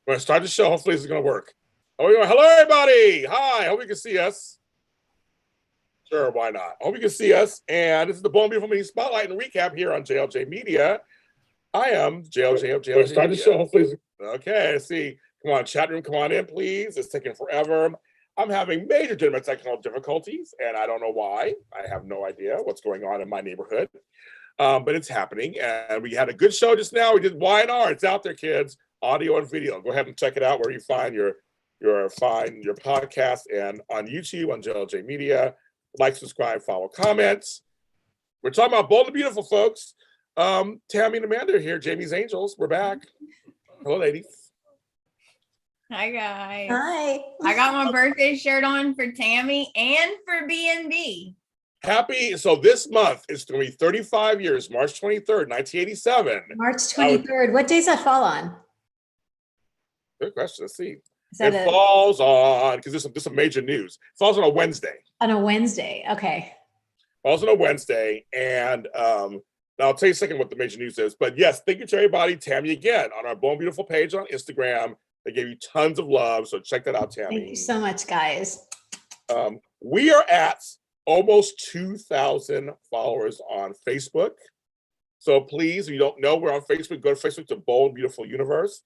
We're going to start the show. Hopefully, this is going to work. Oh, hello, everybody. Hi. Hope you can see us. Sure, why not? Hope you can see us. And this is the Bone Beautiful Media Spotlight and Recap here on JLJ Media. I am JLJ of JLJ. Start the show. Hopefully, okay. Let's see. Come on, chat room. Come on in, please. It's taking forever. I'm having major technical difficulties, and I don't know why. I have no idea what's going on in my neighborhood, but it's happening. And we had a good show just now. We did Y&R. It's out there, kids. Audio and video. Go ahead and check it out where you find your podcast, and on YouTube on JLJ Media. Like, subscribe, follow, comments. We're talking about Bold and Beautiful, folks. Tami and Amanda here, Jamie's Angels. We're back. Hello, ladies. Hi, guys. Hi. I got my birthday shirt on for Tami and for B&B. Happy. So this month is going to be 35 years, March 23rd, 1987. March 23rd. What days that fall on? Good question. Let's see. It falls on, because this is some major news. It falls on a Wednesday. On a Wednesday. Okay. Falls on a Wednesday. And now I'll tell you a second what the major news is. But yes, thank you to everybody. Tami again on our Bone Beautiful page on Instagram. They gave you tons of love. So check that out, Tami. Thank you so much, guys. We are at almost 2,000 followers on Facebook. So please, if you don't know, we're on Facebook. Go to Facebook to Bold Beautiful Universe.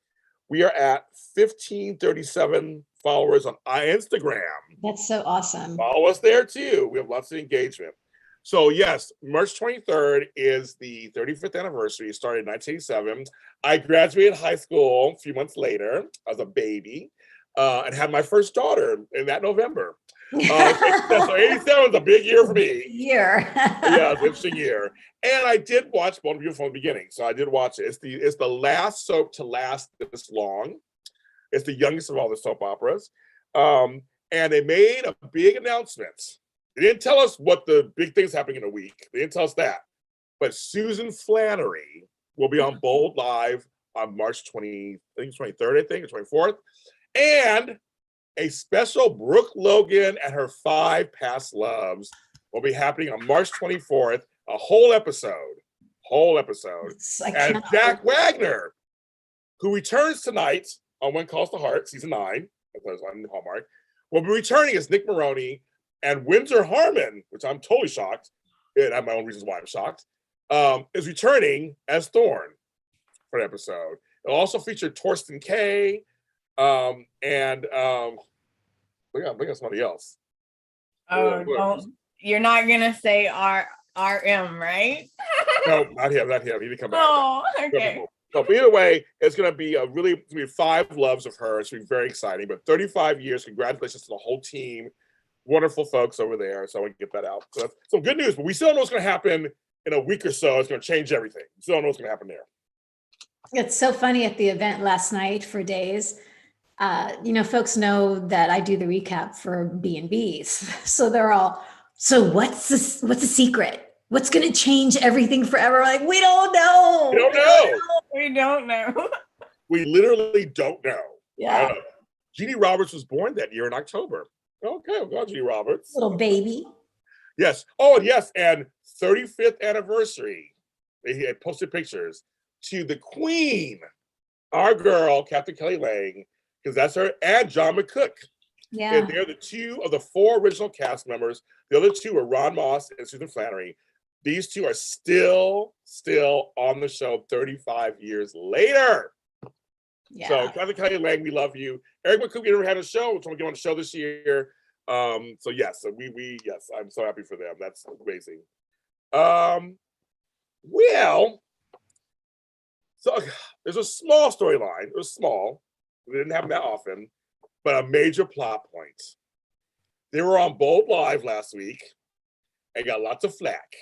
We are at 1,537 followers on Instagram. That's so awesome. Follow us there too. We have lots of engagement. So yes, March 23rd is the 35th anniversary. It started in 1987. I graduated high school a few months later as a baby and had my first daughter in that November. So 87 is a big year for me. Yeah, it's an interesting year. And I did watch Bone Beautiful from the beginning. So I did watch it. It's the last soap to last this long. It's the youngest of all the soap operas. And they made a big announcement. They didn't tell us what the big things happening in a week. They didn't tell us that. But Susan Flannery will be on Bold Live on March 23rd, I think, or 24th. And a special Brooke Logan and her 5 past loves will be happening on March 24th. A whole episode. And Jack Wagner, who returns tonight on When Calls the Heart, season 9, on Hallmark, will be returning as Nick Maroney, and Windsor Harmon, which I'm totally shocked, and I have my own reasons why I'm shocked, is returning as Thorne for an episode. It'll also feature Torsten Kay, and we got somebody else. Oh, you're not gonna say RM, right? No, not him. He didn't come back. Oh, okay. So, but either way, it's going to be it's going to be 5 loves of her. It's going to be very exciting. But 35 years, congratulations to the whole team. Wonderful folks over there. So I want to get that out. So that's some good news. But we still don't know what's going to happen in a week or so. It's going to change everything. We still don't know what's going to happen there. It's so funny at the event last night for Days. Folks know that I do the recap for B&Bs. So they're all, so what's the secret? What's going to change everything forever? Like, we don't know. We don't know. We literally don't know. Yeah. Jeannie Roberts was born that year in October. Okay, well, go Jeannie Roberts. Little baby. Yes. Oh, and yes. And 35th anniversary. They had posted pictures to the Queen, our girl, Captain Kelly Lang, because that's her, and John McCook. Yeah. And they're the 2 of the 4 original cast members. The other 2 are Ron Moss and Susan Flannery. These 2 are still on the show 35 years later. Yeah. So, Captain Kelly Lang, we love you. Eric McCook, we never had a show. We're trying to get on the show this year. So yes, yes, I'm so happy for them. That's amazing. Well, so there's a small storyline. It was small. We didn't have them that often, but a major plot point. They were on Bold Live last week and got lots of flack.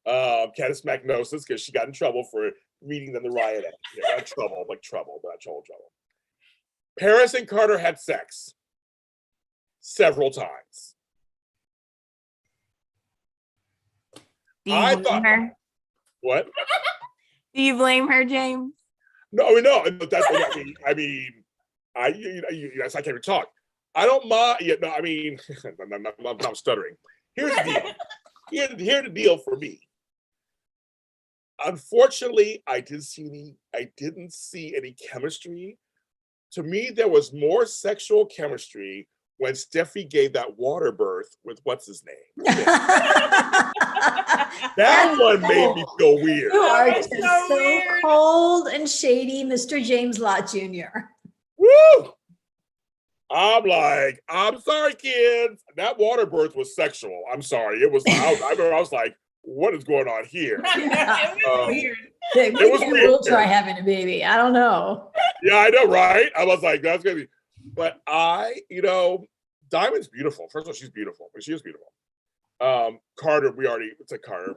Candice McNosis, because she got in trouble for reading them the riot act. Yeah, not trouble, but trouble. Paris and Carter had sex several times. Do you blame her? What? Do you blame her, James? No. That's what I mean. I can't even talk. I don't mind. Yeah, no, I mean, I'm stuttering. Here's the deal. Here's the deal for me. Unfortunately, I didn't see any chemistry to me, there was more sexual chemistry when Steffi gave that water birth with what's his name. That one made me feel weird. You are That was just so so weird. cold and shady, Mr. James Lott Jr. Woo! I'm like, I'm sorry, kids. That water birth was sexual. I'm sorry. It was. I remember I was like, what is going on here? It was weird. Maybe was we'll weird. try having a baby. I don't know. Yeah, I know, right? I was like, that's gonna be. But Diamond's beautiful. First of all, she's beautiful. She is beautiful. Carter, it's a Carter.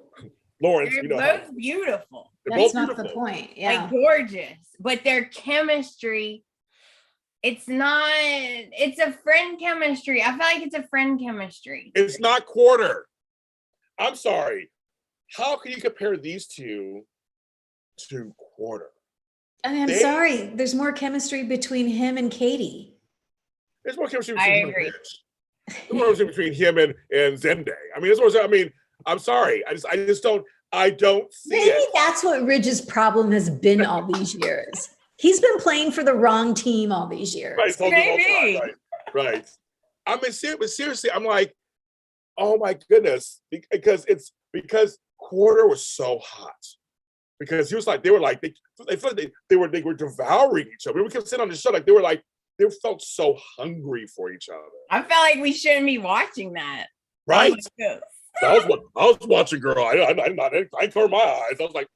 Lawrence, They're both beautiful. they're That's both not beautiful. the point. Yeah. Like gorgeous, but their chemistry, it's a friend chemistry. I feel like it's a friend chemistry. It's not Quarter. I'm sorry. How can you compare these two to Quarter? And I'm sorry, there's more chemistry between him and Katie. There's more chemistry I between him agree. and Rich. There's more chemistry between him and Zende. I mean, I'm sorry. I don't see Maybe it. that's what Ridge's problem has been all these years. He's been playing for the wrong team all these years. Right, so Maybe. right. I mean, seriously, I'm like, oh my goodness, because Quarter was so hot. Because he was like, they felt like they were devouring each other. We kept sitting on the show like they felt so hungry for each other. I felt like we shouldn't be watching that. Right. Oh my goodness. That was what I was watching, girl. I covered my eyes. I was like,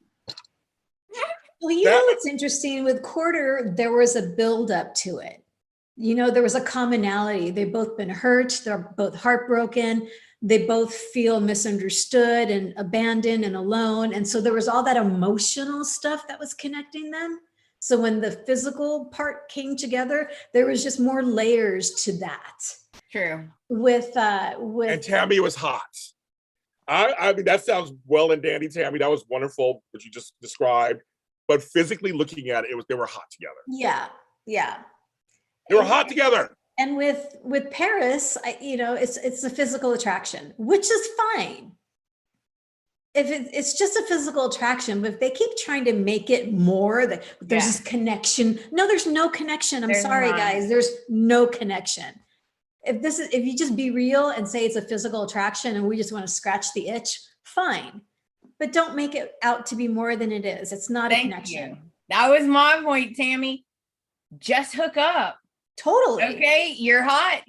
Well, you know what's interesting with Quarter, there was a buildup to it. There was a commonality. They've both been hurt. They're both heartbroken. They both feel misunderstood and abandoned and alone. And so there was all that emotional stuff that was connecting them. So when the physical part came together, there was just more layers to that. True. and Tammy was hot. I mean, that sounds well and dandy, Tammy. That was wonderful what you just described. But physically looking at it, they were hot together. Yeah. They were hot together. And with Paris, it's a physical attraction, which is fine. If it's just a physical attraction, but if they keep trying to make it more, that there's this connection. No, there's no connection. I'm sorry, guys. There's no connection. If you just be real and say it's a physical attraction and we just want to scratch the itch, fine. But don't make it out to be more than it is. It's not a connection. You. That was my point, Tammy. Just hook up. Totally. Okay, you're hot.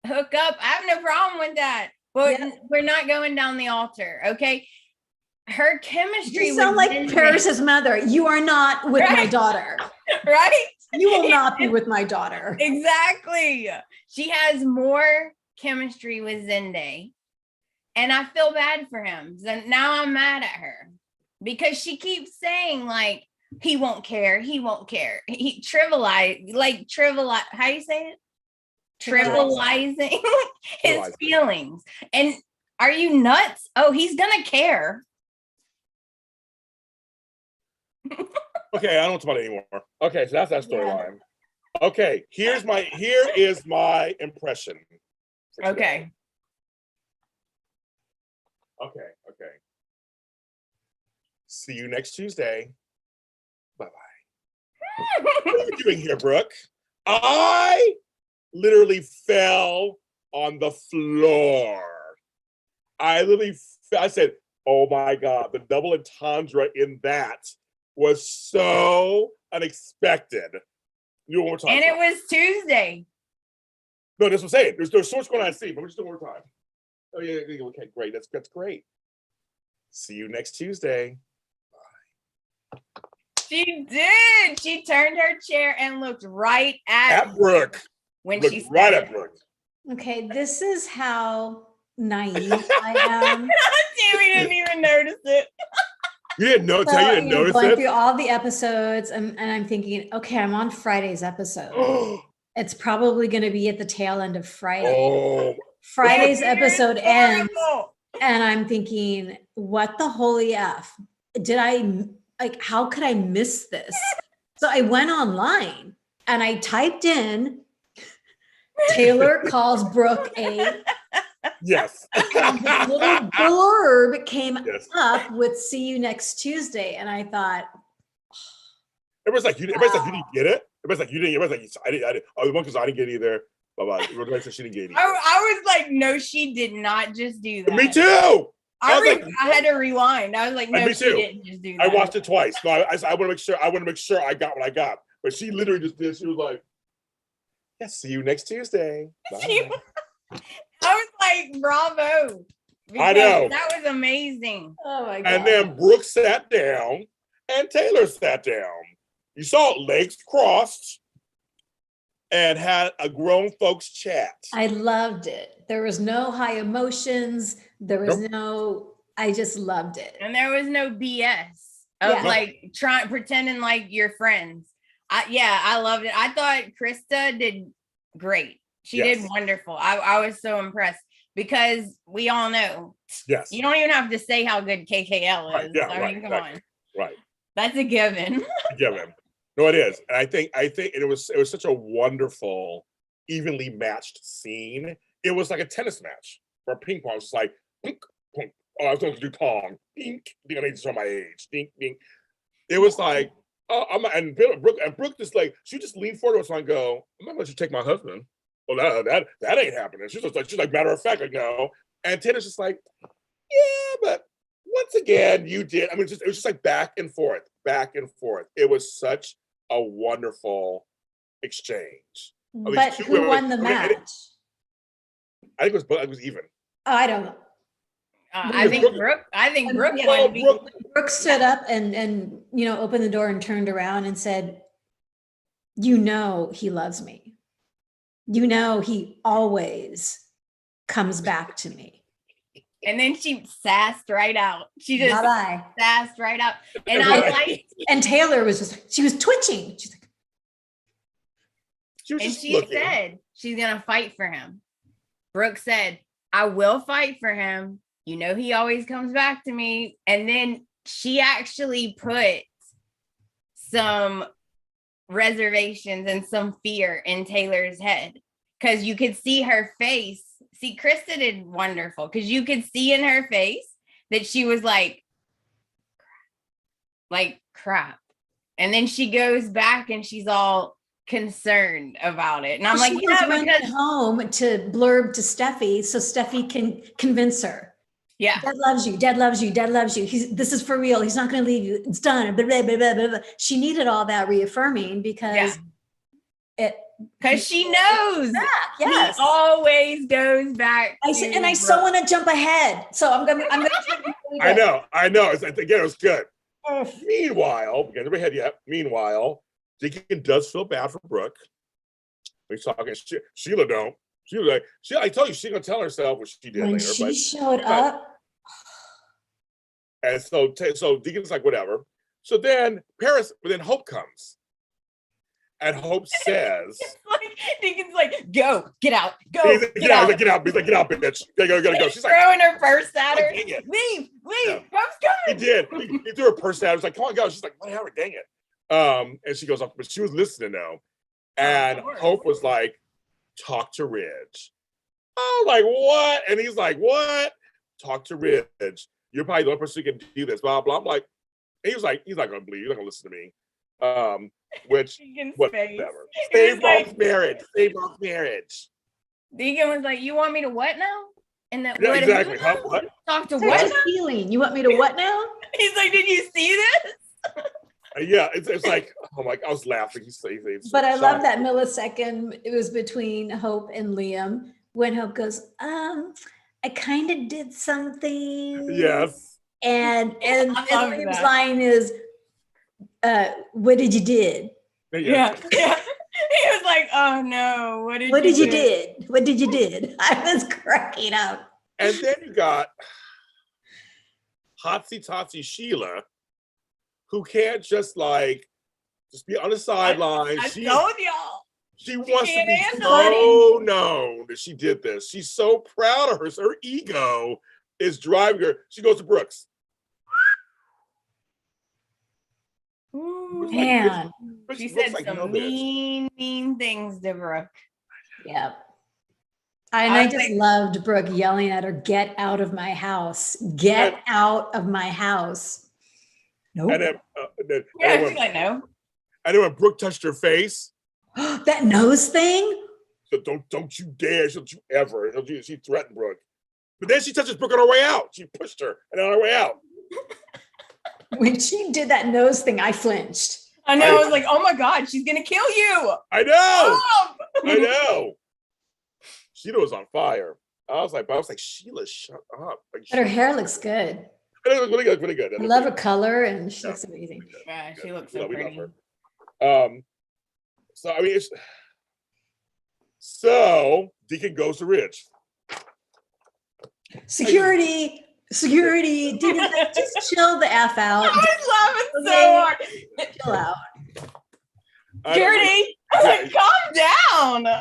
Hook up. I have no problem with that. But we're not going down the altar. Okay. Her chemistry. You sound like Paris's mother. You are not with my daughter. Right? You will not be with my daughter. Exactly. She has more chemistry with Zende. And I feel bad for him. So now I'm mad at her because she keeps saying like, he won't care. He won't care. He trivialize. How do you say it? Trivializing his feelings. And are you nuts? Oh, he's going to care. Okay, I don't talk about it anymore. Okay, so that's that storyline. Okay, here is my impression. Okay. Okay. See you next Tuesday. Bye-bye. What are you doing here, Brooke? I literally fell on the floor. I said, oh my God, the double entendre in that was so unexpected. You one more time. And it was Tuesday. No, that's what I'm saying. There's so much going on at sea, but we'll just do it one more time. Oh yeah, okay, great. That's great. See you next Tuesday. Bye. She did. She turned her chair and looked right at Brooke. When she said right at Brooke. Okay, this is how naive I am. Tammy didn't even notice it. You didn't know? So, you didn't notice going it? through all the episodes, and I'm thinking, okay, I'm on Friday's episode. It's probably going to be at the tail end of Friday. Oh. Friday's episode ends, and I'm thinking, what the holy F? How could I miss this? So I went online and I typed in Taylor calls Brooke a. Yes. And this little blurb came up with "See you next Tuesday," and I thought, everybody's like, you didn't get it? Everybody's like, you didn't. Everybody's like, I didn't. Oh, the one because I didn't get either. Bye-bye. Everybody said she didn't get either. I was like, no, she did not just do that. Me too. I had to rewind. I was like, no, me she too. didn't just do that. I watched it twice. No, I want to make sure. I want to make sure I got what I got. But she literally just did. She was like, "Yeah, see you next Tuesday." Bye. I was like, bravo. I know. That was amazing. Oh my God. And then Brooke sat down and Taylor sat down. You saw legs crossed and had a grown folks chat. I loved it. There was no high emotions. There was I just loved it. And there was no BS of like pretending like you're friends. I loved it. I thought Krista did great. She did wonderful. I was so impressed because we all know. Yes. You don't even have to say how good KKL is. Right. Yeah, I mean, come on. Right. That's a given. A given. No, it is. And I think it was such a wonderful, evenly matched scene. It was like a tennis match or ping pong. It's like, pink, pink. Oh, I was going to do pong. Pink. I need to show my age. Dink, dink. It was like, and Brooke just like, she just leaned forward and go, I'm not going to let you take my husband. Well, that ain't happening. She's like, matter of fact, like, no. And Taylor's just like, yeah, but once again, you did. I mean, it was just like back and forth. It was such a wonderful exchange. But who won the match? I think it was even. Oh, I don't know. I think Brooke won. Brooke stood up and opened the door and turned around and said, "You know he loves me. You know he always comes back to me." And then she sassed right out. She just Bye-bye. sassed right out. And I like. And Taylor she was twitching. She's like, she said she's gonna fight for him. Brooke said, "I will fight for him. You know he always comes back to me." And then she actually put some reservations and some fear in Taylor's head because you could see her face. See, Krista did wonderful because you could see in her face that she was like crap. And then she goes back and she's all concerned about it. And I'm like, because home to blurb to Steffi so Steffi can convince her. Yeah. Dad loves you. Dad loves you. Dad loves you. This is for real. He's not going to leave you. It's done. Blah, blah, blah, blah, blah. She needed all that reaffirming because she knows. Yes. He always goes back. I so want to jump ahead. So I'm gonna I know. Again, it was good. Meanwhile, we can't ahead yet. Meanwhile, Deacon does feel bad for Brooke. He's talking. Sheila don't. She was like, I told you she's gonna tell herself what she did when later. She showed up. And so Deacon's like, whatever. So then Hope comes. And Hope says, Deacon's like, go, get out, go. He's like, get out. He's like, get out, bitch. Go. She's like, throwing her purse at her. Leave. Yeah. Hope's coming. He did. He threw her purse at her. He's like, come on, go. She's like, whatever, dang it. And she goes off, but she was listening though. And Hope was like, talk to Ridge. I'm like, what? And he's like, what? Talk to Ridge. You're probably the only person who can do this, blah, blah. I'm like, he's not gonna believe, he's not gonna listen to me. Which whatever. Save Bob's marriage. Deacon was like, you want me to what now? And that exactly. What? Talk to what? What Feeling? You want me to what now? He's like, did you see this? Yeah, it's like, oh my, I was laughing. But I love that millisecond. It was between Hope and Liam when Hope goes, I kind of did something. Yes. And Liam's line is, what did you did? Yeah. He was like, oh no, what did you did? What did you did? I was cracking up. And then you got Hotsy Totsy Sheila, who can't just be on the sideline. I told y'all. She wants to be so known that she did this. She's so proud of her. So her ego is driving her. She goes to Brooks. Man, she said some mean things to Brooke. Yep. I just loved Brooke yelling at her, get out of my house. Get out of my house. Nope. And then, she's like, no. And then when Brooke touched her face, That nose thing? so don't you dare, don't you ever. She threatened Brooke. But then she touches Brooke on her way out. She pushed her and on her way out. When she did that nose thing, I flinched. I know. I was like, oh my God, she's going to kill you. I know. Stop. I know. Sheila was on fire. I was like, Sheila, shut up. Like, But her hair looks good. it looks really good, really good. I love her color and she looks amazing. Yeah, she looks so We love pretty. her. So I mean, so Deacon goes to Ridge. Security, Deacon, just chill the F out. I was laughing so hard. Chill out. Security, I was like, calm down.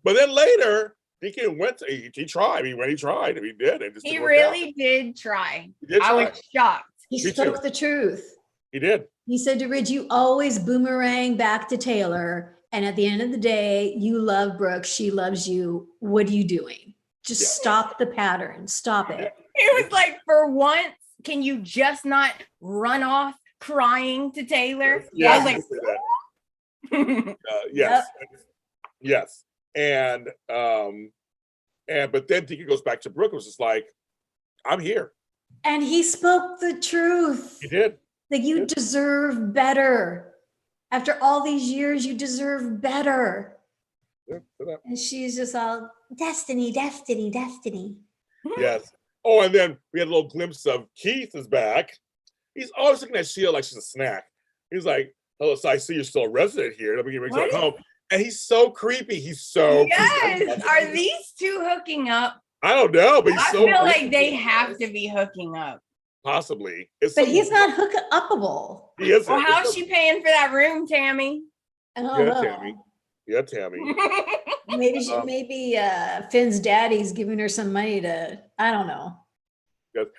But then later, Deacon went to, he tried. He tried. He did. It just He didn't work really out. did try. He did I try. was shocked. He Me spoke too. the truth. He did. He said to Ridge, you always boomerang back to Taylor. And at the end of the day, you love Brooke. She loves you. What are you doing? Just stop the pattern. Stop it. It was like, for once, can you just not run off crying to Taylor? Yeah, I was like, yes. Yes. And but then Deacon goes back to Brooke and was just like, I'm here. And he spoke the truth. He did. Like, you deserve better. After all these years, you deserve better. Yeah, And she's just all, destiny. yes. Oh, and then we had a little glimpse of Keith is back. He's always looking at Sheila like she's a snack. He's like, "Hello, so I see you're still a resident here. Let me get What? home." And he's so creepy. He's so yes. creepy. Are these two hooking up? I don't know, but he's I so feel like creepy. they have to be hooking up. Possibly. It's But so- he's not hook upable. He isn't. Well, how's It's she paying for that room, Tammy? I so- don't Yeah, know. Tammy. Yeah, Tammy. Maybe Finn's daddy's giving her some money to, I don't know.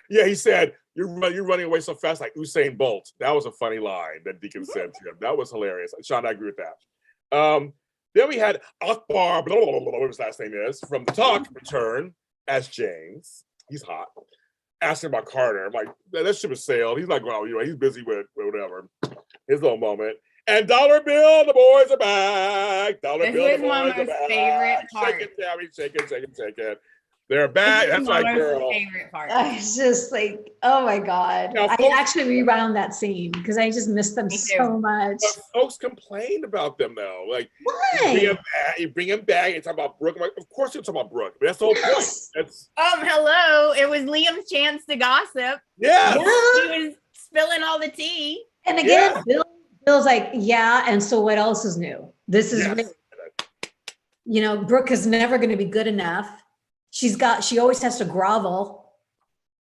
Yeah, he said, you're running away so fast like Usain Bolt. That was a funny line that Deacon said to him. That was hilarious. Sean, I agree with that. Then we had Akbar, blah, blah, blah, blah, whatever his last name is, from the talk return as James. He's hot. Asking about Carter. I'm like, that ship has sailed. He's not going out anyway. He's busy with whatever. His little moment. And Dollar Bill, the boys are back. Dollar This Bill, was the my boys are most back. favorite part. Shake it, Tammy. Shake it, shake it, shake it. They're back. This That's is my right, most girl. favorite part. I was just like, oh my God. Now, I folks- actually rewound that scene because I just missed them Me so too. much. But folks complained about them though. Like, Why? you bring him back and talk about Brooke. I'm like, of course you're talking about Brooke. That's the whole point. Yes. That's Hello. It was Liam's chance to gossip. yeah. Yeah. He was spilling all the tea. And again, Yeah. Bill's like, yeah, and so what else is new? This is Yes. real. Brooke is never going to be good enough. She always has to grovel.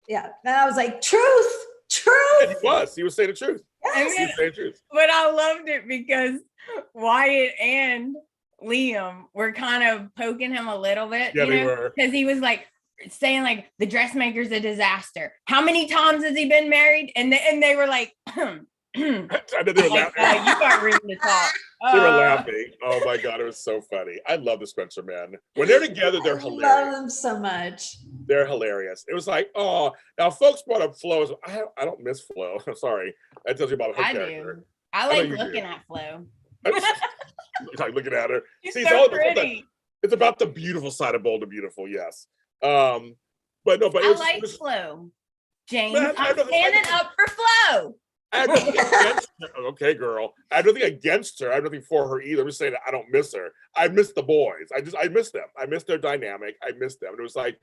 Yeah. And I was like, truth. And he was saying the truth. And He was then, saying the truth. but I loved it because Wyatt and Liam were kind of poking him a little bit. Yeah, they were. Because he was like saying like the dressmaker's a disaster. How many times has he been married? And they were like, And then they were like, laughing. you got room to talk. They were laughing. Oh my God, it was so funny. I love the Spencer men. When they're together, they're I love hilarious. them so much. They're hilarious. It was like, oh, now folks brought up Flo. So I don't miss Flo. I'm sorry. That tells you about her I character. do. I know like you looking do. at Flo. It's like looking at her. She's See, so it's pretty. it's about the beautiful side of Bold and Beautiful, yes. But no, but I it like was, Flo. James, Man, I I'm don't- standing up for Flo. I have nothing against her. Okay, girl. I have nothing against her. I have nothing for her either. I'm just saying that I don't miss her. I miss the boys. I miss them. I miss their dynamic. I miss them. And it was like,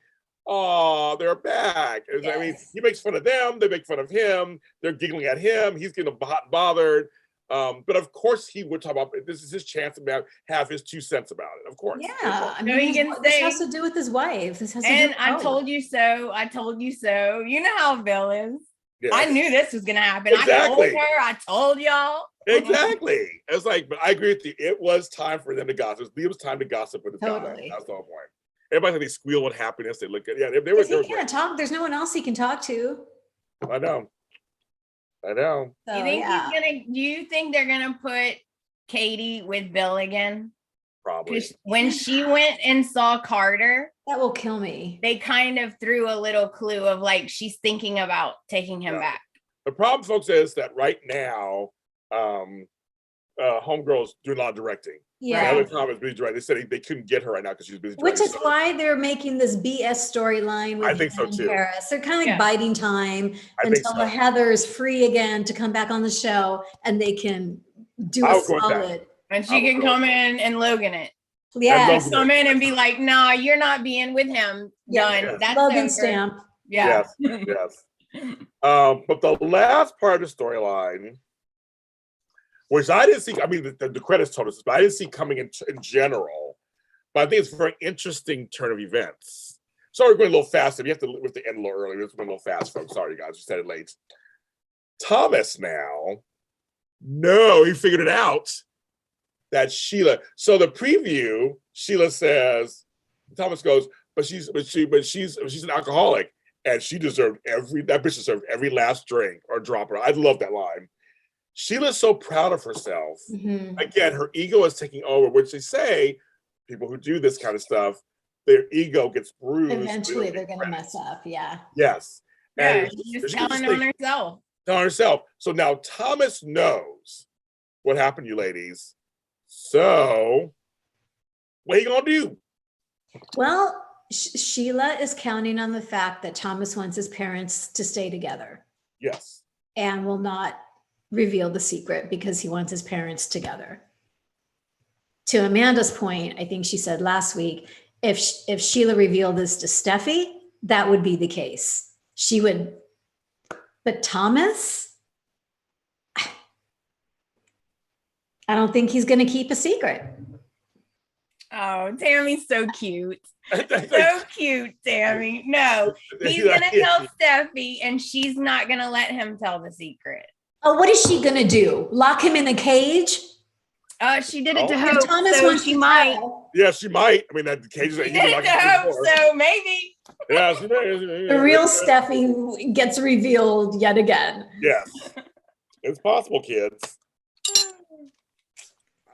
oh, they're back. I mean, Yes. he makes fun of them. They make fun of him. They're giggling at him. He's getting hot and bothered. But of course, he would talk about this is his chance to have his 2 cents about it. Of course. Yeah. I No, mean, he can this say- has to do with his wife. This has to do And with I both. told you so. I told you so. You know how Bill is. Yeah. I knew this was gonna happen. Exactly. I told her. I told y'all. Exactly. It's like, but I agree with you. It was time for them to gossip. It was time to gossip with the guy. Totally. That's the whole point. Everybody they squeal with happiness. They look at they were. Because They were he can't talk. There's no one else he can talk to. I know. So, You think yeah. do you think they're gonna put Katie with Bill again? Probably. 'Cause when she went and saw Carter, That will kill me. they kind of threw a little clue of like she's thinking about taking him Yeah. back. The problem, folks, is that right now, Homegirl's doing a lot of directing. Yeah. The other time is busy directing. They said they couldn't get her right now because she's busy Which directing. is why they're making this BS storyline with I think so, Hannah and too. Paris. They're kind of like biding time I think until so. Heather is free again to come back on the show and they can do I a would go with that. solid. And she can come in and Logan it. Yeah. Logan Come in and be like, nah, you're not being with him. Yeah. Done. That's Logan over. stamp. Yeah. Yes. But the last part of the storyline, which I didn't see, I mean, the credits told us this, but I didn't see coming in general. But I think it's a very interesting turn of events. Sorry, we're going a little faster. We have to end a little early. We're going a little fast, folks. Sorry, guys. We said it late. Thomas now, no, he figured it out. That Sheila. So the preview, Sheila says, Thomas goes, but she's an alcoholic, and that bitch deserved every last drink or drop her. I love that line. Sheila's so proud of herself. Mm-hmm. Again, her ego is taking over, which they say people who do this kind of stuff, their ego gets bruised. Eventually, they're going to mess up. Yeah. Yes. Yeah, she's just telling on herself. Telling herself. So now Thomas knows what happened, you ladies. So, what are you gonna do? Well, Sheila is counting on the fact that Thomas wants his parents to stay together. Yes. And will not reveal the secret because he wants his parents together. To Amanda's point, I think she said last week, if Sheila revealed this to Steffi, that would be the case. She would, but Thomas, I don't think he's going to keep a secret. Oh, Tammy's so cute. So cute, Tammy. No, he's going to tell Steffi and she's not going to let him tell the secret. Oh, what is she going to do? Lock him in a cage? She did it to Hope, if Thomas so wants she to might. tell. Yeah, she might. I mean, that cage is. She did it to Hope, so maybe. Yeah, she may. The real Steffi gets revealed yet again. Yes, it's possible, kids.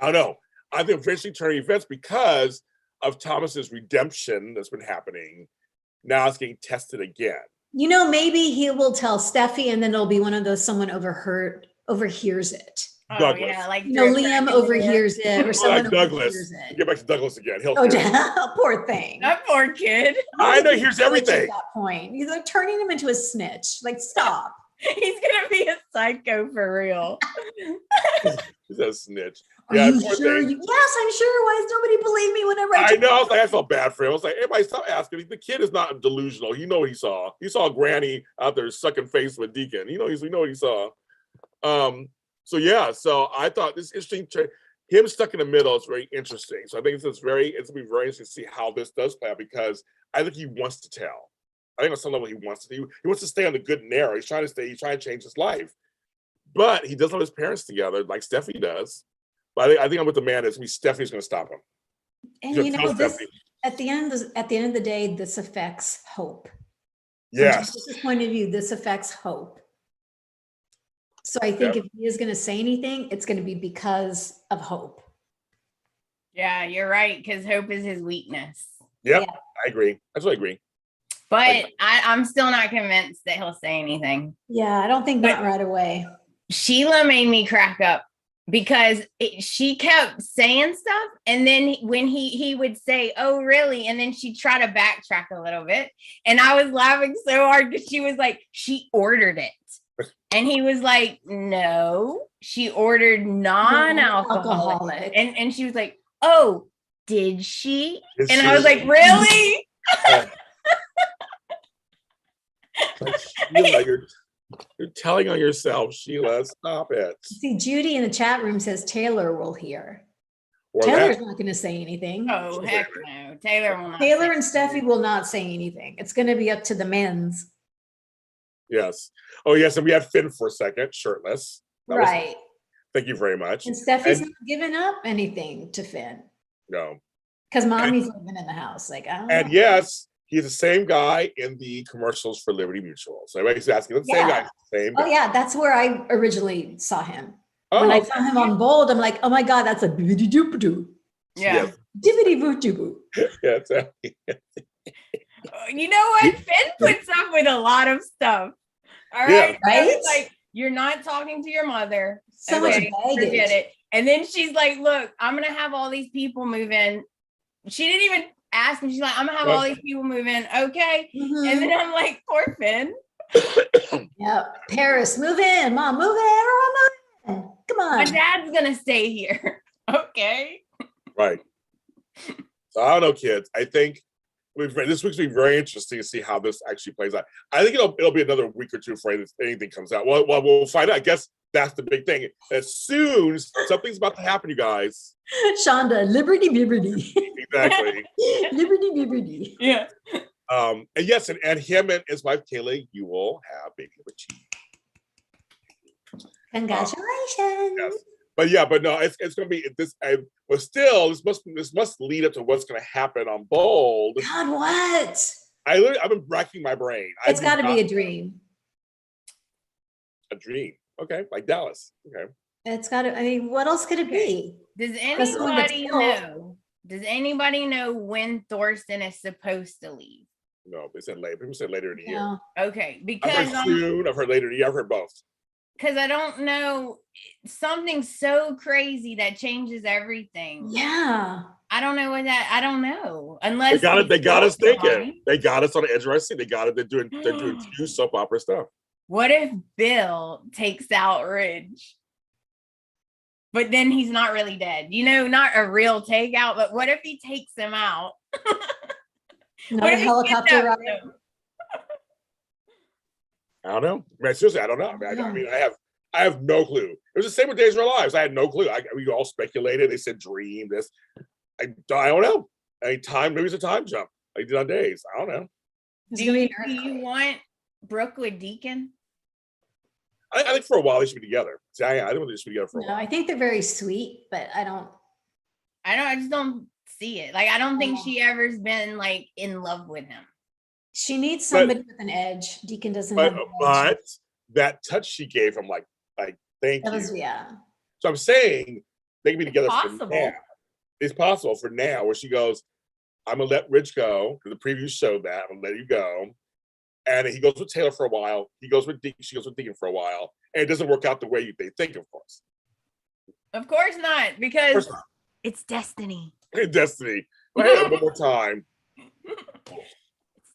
I don't know. I think eventually turning events because of Thomas's redemption that's been happening. Now it's getting tested again. You know, maybe he will tell Steffi, and then it'll be one of those someone overhears it. Oh, Douglas. yeah, like Liam overhears it, or someone like Douglas. overhears it. Get back to Douglas again. He'll Poor thing. That poor kid. I know he hears everything. At that point, he's like turning him into a snitch. Like, stop. He's gonna be a psycho for real. He's a snitch. Are you sure? Yes, I'm sure. Why does nobody believe me whenever I know. I was like, I felt bad for him. I was like, everybody stop asking. The kid is not delusional. You know what he saw. He saw Granny out there sucking face with Deacon. You know what he saw. So yeah. So I thought this interesting. Him stuck in the middle is very interesting. So I think it's gonna be very interesting to see how this does play out because I think he wants to tell. I think on some level he wants to stay on the good and narrow. He's trying to change his life. But he doesn't have his parents together like Steffi does. But I think I'm with Amanda. Steffi's going to stop him. And you know, this at the end of the day, this affects Hope. Yes. From Jessica's point of view, this affects Hope. So I think if he is going to say anything, it's going to be because of Hope. Yeah, you're right. Because Hope is his weakness. Yep, yeah. I agree. That's what I agree. But I'm still not convinced that he'll say anything. Yeah, I don't think that right away. Sheila made me crack up because she kept saying stuff. And then when he would say, oh, really? And then she'd try to backtrack a little bit. And I was laughing so hard because she was like, she ordered it. And he was like, no, she ordered non-alcoholic. And she was like, oh, did she? And I was like, really? Sheila, you're telling on yourself, Sheila. Stop it. See, Judy in the chat room says Taylor will hear. Taylor's not going to say anything. Oh, heck no. Taylor will not. Taylor and Steffi will not say anything. It's going to be up to the men's. Yes. Oh, yes. And we had Finn for a second, shirtless. Right. Thank you very much. And Steffi's not giving up anything to Finn. No. Because mommy's living in the house. Like, I don't know. And yes, he's the same guy in the commercials for Liberty Mutual. So everybody's asking, the same guy. Same guy. Oh, yeah. That's where I originally saw him. When I saw him on Bold, I'm like, oh my God, that's a bibbidi-doop-doo. Yeah. Dibbidi-boo-doo-boo. Yeah, exactly. You know what? Finn puts up with a lot of stuff. All right. Yeah. Right? Like, You're not talking to your mother. So much baggage. Forget it. And then she's like, look, I'm going to have all these people move in. She didn't even ask me. She's like, I'm going to have all these people move in. Okay. Mhm. And then I'm like, poor Finn. Yeah. Paris, move in. Mom, move in. Everyone move in. Come on. My dad's going to stay here. Okay. Right. So I don't know, kids. I think this week's been very interesting to see how this actually plays out. I think it'll be another week or two before anything comes out. Well, we'll find out. I guess that's the big thing. As soon as something's about to happen, you guys. Shonda, liberty, liberty. Exactly. Liberty, liberty. Yeah. And yes, and him and his wife Kayla, you will have baby Richie. Congratulations. Yes. But no, it's going to be this. But still, this must lead up to what's going to happen on Bold. God, what? I've been racking my brain. It's got to be a dream. A dream. Okay, like Dallas. Okay. It's got to. I mean, what else could it be? Does anybody know? Does anybody know when Thorsten is supposed to leave? No, they said later. People said later in the year. Okay, because I've heard soon. I've heard later in the year. I've heard both. Because I don't know, something so crazy that changes everything. Yeah. I don't know I don't know. Unless they got us thinking. They got us on the edge of our seat. They're doing two soap opera stuff. What if Bill takes out Ridge? But then he's not really dead. Not a real takeout, but what if he takes him out? Not a helicopter ride. I don't know. I mean, seriously, I don't know. I mean, I have no clue. It was the same with Days of Our Lives. I had no clue. We all speculated. They said dream this. I don't know. Maybe it's a time jump. Like did on Days. I don't know. Do you want Brooke with Deacon? I think for a while they should be together. See, I don't think they should be together for a while. I think they're very sweet, but I just don't see it. Like I don't think she ever's been like in love with him. She needs somebody with an edge. Deacon doesn't have an edge. But that touch she gave him, like thank you. So I'm saying they can be together for now. It's possible for now, where she goes, I'm gonna let Rich go, because the preview showed that. I'm gonna let you go. And he goes with Taylor for a while. She goes with Deacon for a while. And it doesn't work out the way they think, of course. Of course not, because it's destiny. Destiny. Hey, one more time.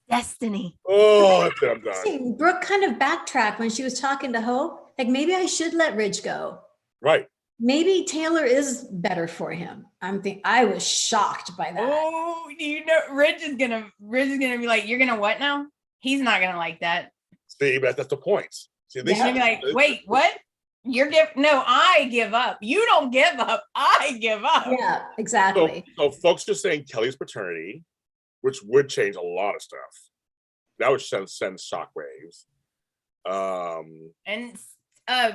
Destiny. Oh, I'm done. Brooke kind of backtracked when she was talking to Hope. Like, maybe I should let Ridge go. Right. Maybe Taylor is better for him. I was shocked by that. Oh, Ridge is gonna be like, you're gonna what now? He's not gonna like that. See, but that's the point. See, He's gonna be like, wait, what? I give up. You don't give up. I give up. Yeah, exactly. So folks are saying Kelly's paternity, which would change a lot of stuff. That would send shockwaves. And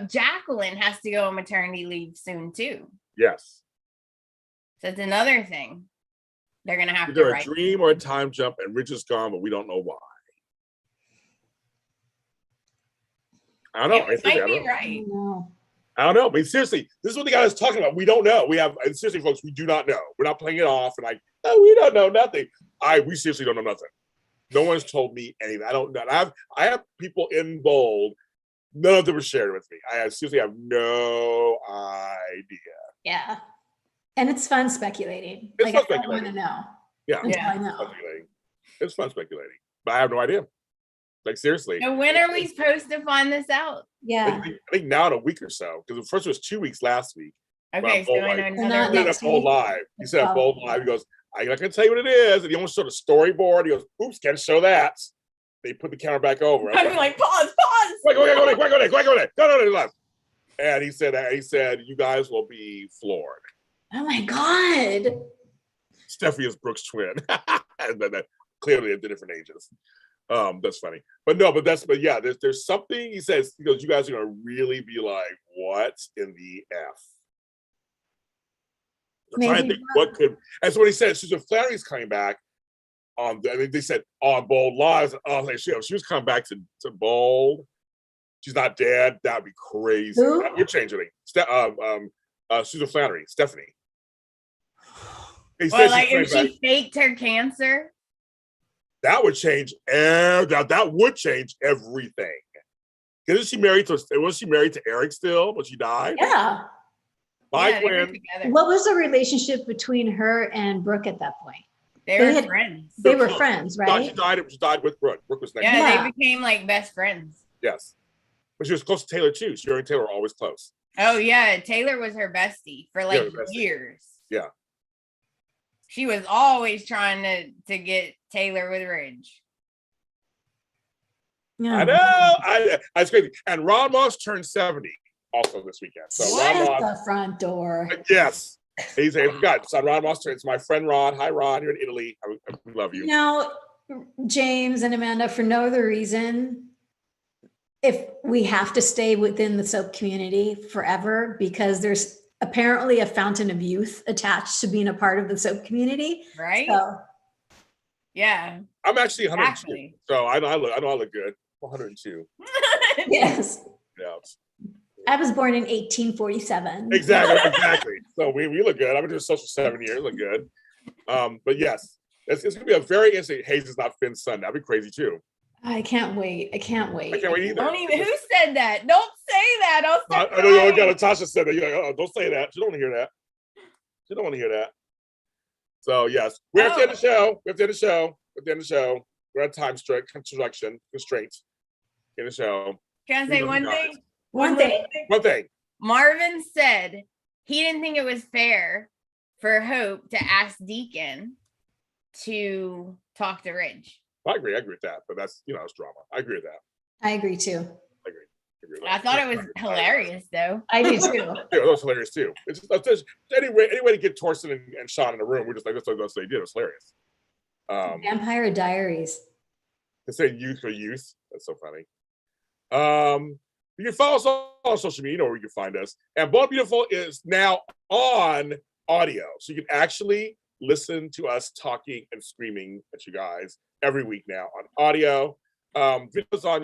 Jacqueline has to go on maternity leave soon too. Yes. So it's another thing. They're gonna have either to write. A dream or a time jump, and Rich is gone, but we don't know why. I don't know. Might be right. I don't know. I mean, seriously, this is what the guy is talking about. We don't know. Seriously, folks, we do not know. We're not playing it off and we don't know nothing. We seriously don't know nothing. No one's told me anything. I don't know. I have people in Bold. None of them were shared with me. I seriously have no idea. Yeah. And it's fun speculating. I don't want to know. Yeah. I know. It's fun speculating. But I have no idea. Like, seriously. So when are we supposed to find this out? Yeah. I think now in a week or so. Because first it was 2 weeks last week. Okay, so I know another week. Bold Live. He said a Bold Live. He goes, I'm not going to tell you what it is. And he almost showed a storyboard. He goes, oops, can't show that. They put the camera back over. I'm like, pause. Quick, go left. And he said, you guys will be floored. Oh my God. Steffi is Brooke's twin. And then clearly at the different ages. That's funny. But yeah, there's something he says, he goes, you guys are gonna really be like, what in the F? I'm trying to think what could, and so what he said, Susan Flannery's coming back they said on Bold Lives. She was coming back to Bold. She's not dead. That'd be crazy. Who? That would change everything. Susan Flannery, Stephanie. If she faked her cancer, that would change. That would change everything. Wasn't she married to Eric still when she died? Yeah. My Yeah, they were twin. together. What was the relationship between her and Brooke at that point? They They were had- friends. They were friends, She right? died with Brooke. Brooke was next. Yeah, Yeah. they became like best friends. Yes. But she was close to Taylor too. She and Taylor were always close. Oh yeah, Taylor was her bestie for like her bestie. years. Yeah. She was always trying to get Taylor with Ridge. Yeah. I know. That's crazy. And Ron Moss turned 70 also this weekend. So What? Ron Shut Moss, the front door. yes. I forgot. So Ron Moss turns. My friend Ron. Hi Ron. You're in Italy. I love you. Now, James and Amanda, for no other reason, if we have to stay within the soap community forever, because there's apparently a fountain of youth attached to being a part of the soap community. Right? So Yeah. I'm actually 102. Exactly. So I know I look good. 102. yes, Yeah. I was born in 1847. Exactly. So we look good. I've been doing social 7 years. Look good. But yes, it's gonna be a very interesting. Hayes is not Finn's son. That'd be crazy too. I can't wait. I can't wait. I can't wait either. Don't even, who said that? Don't say that. Don't say I know you got Natasha said that. You're like, oh, don't say that. She don't want to hear that. She don't want to hear that. So yes, we have to end the show. We have to end the show. At the end of the show, we're at time constraints in the show. Can I say one thing? One thing. One thing. Marvin said he didn't think it was fair for Hope to ask Deacon to talk to Ridge. I agree with that, but that's it's drama. I agree with that. I agree too. I agree with I that. thought it was hilarious though. I do too. Yeah, that was hilarious too. It's just any way to get Torsten and Sean in the room. We're just like that's what they did. It was hilarious. Vampire Diaries. To say youth or youth. That's so funny. You can follow us on social media. You know where you can find us. And Bold Beautiful is now on audio, so you can actually listen to us talking and screaming at you guys every week now on audio. Videos on